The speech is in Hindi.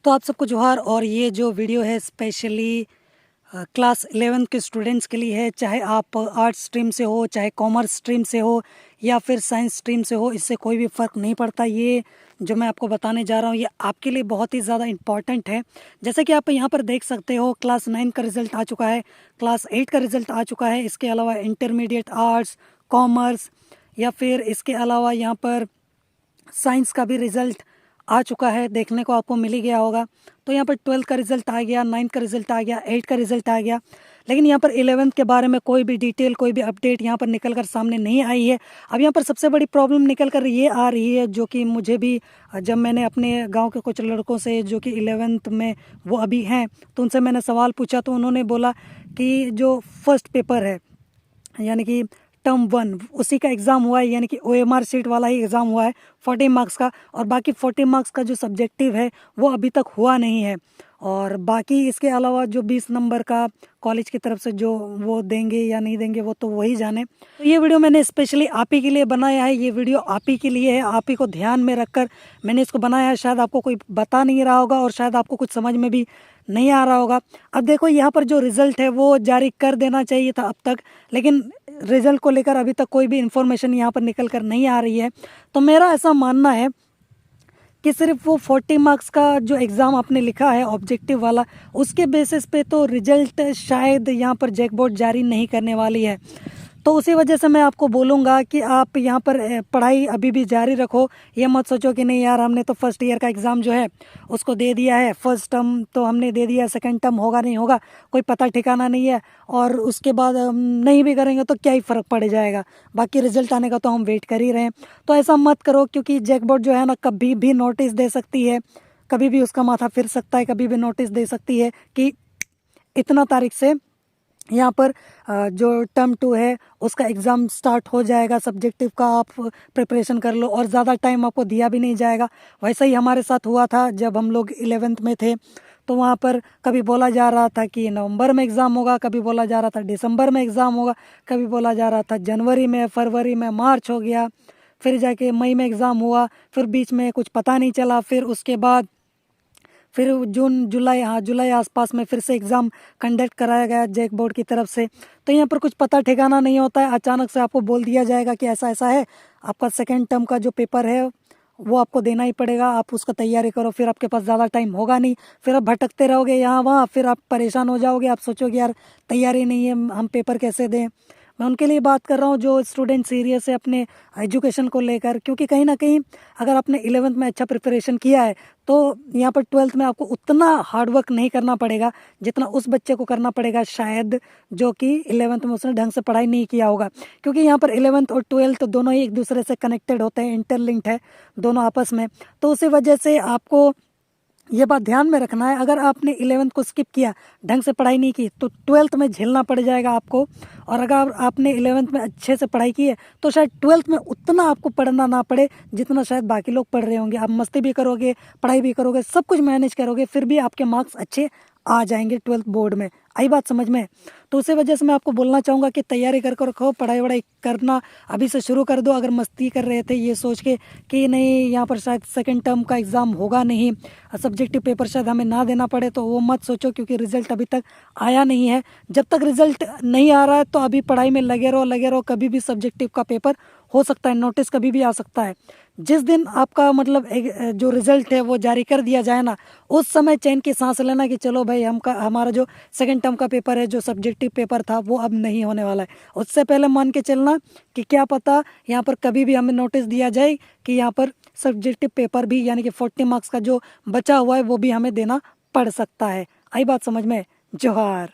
तो आप सबको जोहार। और ये जो वीडियो है स्पेशली क्लास 11th के स्टूडेंट्स के लिए है। चाहे आप आर्ट्स स्ट्रीम से हो, चाहे कॉमर्स स्ट्रीम से हो या फिर साइंस स्ट्रीम से हो, इससे कोई भी फ़र्क नहीं पड़ता। ये जो मैं आपको बताने जा रहा हूँ ये आपके लिए बहुत ही ज़्यादा इम्पॉर्टेंट है। जैसे कि आप यहाँ पर देख सकते हो, क्लास 9 का रिज़ल्ट आ चुका है, क्लास 8 का रिज़ल्ट आ चुका है। इसके अलावा इंटरमीडिएट आर्ट्स, कॉमर्स या फिर इसके अलावा यहाँ पर साइंस का भी रिज़ल्ट आ चुका है, देखने को आपको मिल ही गया होगा। तो यहाँ पर 12th का रिज़ल्ट आ गया, 9th का रिज़ल्ट आ गया, 8 का रिज़ल्ट आ गया। लेकिन यहाँ पर 11th के बारे में कोई भी डिटेल, कोई भी अपडेट यहाँ पर निकल कर सामने नहीं आई है। अब यहाँ पर सबसे बड़ी प्रॉब्लम निकल कर ये आ रही है, जो कि मुझे भी जब मैंने अपने गांव के कुछ लड़कों से जो कि 11th में वो अभी हैं, तो उनसे मैंने सवाल पूछा, तो उन्होंने बोला कि जो फर्स्ट पेपर है यानी कि टर्म 1 उसी का एग्ज़ाम हुआ है, यानी कि OMR शीट वाला ही एग्ज़ाम हुआ है 40 मार्क्स का। और बाकी 40 मार्क्स का जो सब्जेक्टिव है वो अभी तक हुआ नहीं है। और बाकी इसके अलावा जो 20 नंबर का कॉलेज की तरफ से जो वो देंगे या नहीं देंगे वो तो वही जाने। तो ये वीडियो मैंने स्पेशली आप ही के लिए बनाया है, ये वीडियो आप ही के लिए है, आप ही को ध्यान में रखकर मैंने इसको बनाया है। शायद आपको कोई बता नहीं रहा होगा और शायद आपको कुछ समझ में भी नहीं आ रहा होगा। अब देखो, यहाँ पर जो रिज़ल्ट है वो जारी कर देना चाहिए था अब तक, लेकिन रिज़ल्ट को लेकर अभी तक कोई भी इन्फॉर्मेशन यहाँ पर निकल कर नहीं आ रही है। तो मेरा ऐसा मानना है कि सिर्फ वो 40 मार्क्स का जो एग्ज़ाम आपने लिखा है ऑब्जेक्टिव वाला, उसके बेसिस पे तो रिजल्ट शायद यहाँ पर जैकबोर्ड जारी नहीं करने वाली है। तो उसी वजह से मैं आपको बोलूँगा कि आप यहाँ पर पढ़ाई अभी भी जारी रखो। ये मत सोचो कि नहीं यार, हमने तो फर्स्ट ईयर का एग्ज़ाम जो है उसको दे दिया है, फर्स्ट टर्म तो हमने दे दिया है, सेकंड टर्म होगा नहीं होगा कोई पता ठिकाना नहीं है, और उसके बाद हम नहीं भी करेंगे तो क्या ही फ़र्क पड़ जाएगा, बाकी रिजल्ट आने का तो हम वेट कर ही रहे हैं। तो ऐसा मत करो, क्योंकि जैकबोर्ड जो है ना कभी भी नोटिस दे सकती है, कभी भी उसका माथा फिर सकता है, कभी भी नोटिस दे सकती है कि इतना तारीख से यहाँ पर जो टर्म 2 है उसका एग्ज़ाम स्टार्ट हो जाएगा, सब्जेक्टिव का आप प्रिपरेशन कर लो और ज़्यादा टाइम आपको दिया भी नहीं जाएगा। वैसा ही हमारे साथ हुआ था जब हम लोग 11th में थे। तो वहाँ पर कभी बोला जा रहा था कि नवंबर में एग्ज़ाम होगा, कभी बोला जा रहा था दिसंबर में एग्ज़ाम होगा, कभी बोला जा रहा था जनवरी में, फरवरी में, मार्च हो गया, फिर जाके मई में एग्ज़ाम हुआ, फिर बीच में कुछ पता नहीं चला, फिर उसके बाद फिर जून जुलाई, हाँ जुलाई आसपास में फिर से एग्ज़ाम कंडक्ट कराया गया जैक बोर्ड की तरफ से। तो यहाँ पर कुछ पता ठिकाना नहीं होता है, अचानक से आपको बोल दिया जाएगा कि ऐसा ऐसा है, आपका सेकेंड टर्म का जो पेपर है वो आपको देना ही पड़ेगा, आप उसका तैयारी करो। फिर आपके पास ज़्यादा टाइम होगा नहीं, फिर आप भटकते रहोगे यहाँ वहाँ, फिर आप परेशान हो जाओगे, आप सोचोगे यार तैयारी नहीं है, हम पेपर कैसे दें। मैं उनके लिए बात कर रहा हूँ जो स्टूडेंट सीरियस है अपने एजुकेशन को लेकर, क्योंकि कहीं ना कहीं अगर आपने 11th में अच्छा प्रिपरेशन किया है तो यहाँ पर 12th में आपको उतना हार्डवर्क नहीं करना पड़ेगा जितना उस बच्चे को करना पड़ेगा शायद, जो कि 11th में उसने ढंग से पढ़ाई नहीं किया होगा। क्योंकि यहाँ पर 11th और 12th दोनों ही एक दूसरे से कनेक्टेड होते हैं, इंटरलिंक्ड है दोनों आपस में। तो उसी वजह से आपको ये बात ध्यान में रखना है, अगर आपने 11th को स्किप किया, ढंग से पढ़ाई नहीं की, तो 12th में झेलना पड़ जाएगा आपको। और अगर आपने 11th में अच्छे से पढ़ाई की है तो शायद 12th में उतना आपको पढ़ना ना पड़े जितना शायद बाकी लोग पढ़ रहे होंगे। आप मस्ती भी करोगे, पढ़ाई भी करोगे, सब कुछ मैनेज करोगे, फिर भी आपके मार्क्स अच्छे आ जाएंगे 12th बोर्ड में। आई बात समझ में? तो उसी वजह से मैं आपको बोलना चाहूँगा कि तैयारी कर कर रखो, पढ़ाई वढ़ाई करना अभी से शुरू कर दो। अगर मस्ती कर रहे थे ये सोच के कि नहीं यहाँ पर शायद सेकंड टर्म का एग्ज़ाम होगा नहीं, सब्जेक्टिव पेपर शायद हमें ना देना पड़े, तो वो मत सोचो, क्योंकि रिज़ल्ट अभी तक आया नहीं है। जब तक रिज़ल्ट नहीं आ रहा है तो अभी पढ़ाई में लगे रहो, कभी भी सब्जेक्टिव का पेपर हो सकता है, नोटिस कभी भी आ सकता है। जिस दिन आपका मतलब जो रिज़ल्ट है वो जारी कर दिया जाए ना, उस समय चैन की सांस लेना कि चलो भाई हमारा जो सेकंड टर्म का पेपर है, जो सब्जेक्टिव पेपर था, वो अब नहीं होने वाला है। उससे पहले मान के चलना कि क्या पता यहाँ पर कभी भी हमें नोटिस दिया जाए कि यहाँ पर सब्जेक्टिव पेपर भी यानी कि 40 मार्क्स का जो बचा हुआ है वो भी हमें देना पड़ सकता है। आई बात समझ में? जोहार।